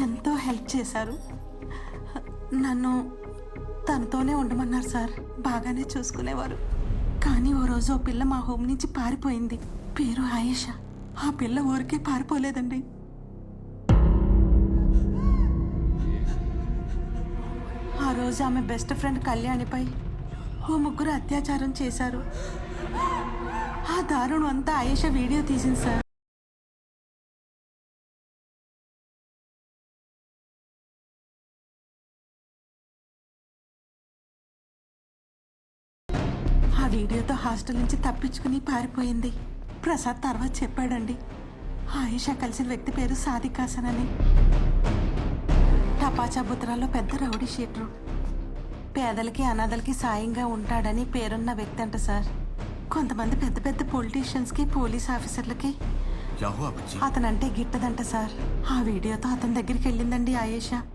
ఎంతో హెల్ప్ చేశారు. నన్ను తనతోనే ఉండమన్నారు సార్. బాగానే చూసుకునేవారు. కానీ ఓ రోజు ఓ పిల్ల మా హోమ్ నుంచి పారిపోయింది. పేరు ఆయేషా. ఆ పిల్ల ఊరికే పారిపోలేదండి. ఆ రోజు ఆమె బెస్ట్ ఫ్రెండ్ కళ్యాణిపై ఓ ముగ్గురు అత్యాచారం చేశారు. ఆ దారుణం అంతా ఆయేషా వీడియో తీసింది సార్. ఆ వీడియోతో హాస్టల్ నుంచి తప్పించుకుని పారిపోయింది. ప్రసాద్ తర్వాత చెప్పాడండి, ఆయేషా కలిసిన వ్యక్తి పేరు సాదిక్ హాసన్ అని. టపాచా బుత్రాలో పెద్ద రౌడీ షీటరు. పేదలకి అనాథలకి సాయంగా ఉంటాడని పేరున్న వ్యక్తి అంట సార్. కొంతమంది పెద్ద పెద్ద పొలిటీషియన్స్కి పోలీస్ ఆఫీసర్లకి అతనంటే గిట్టదంట సార్. ఆ వీడియోతో అతని దగ్గరికి వెళ్ళిందండి ఆయేషా.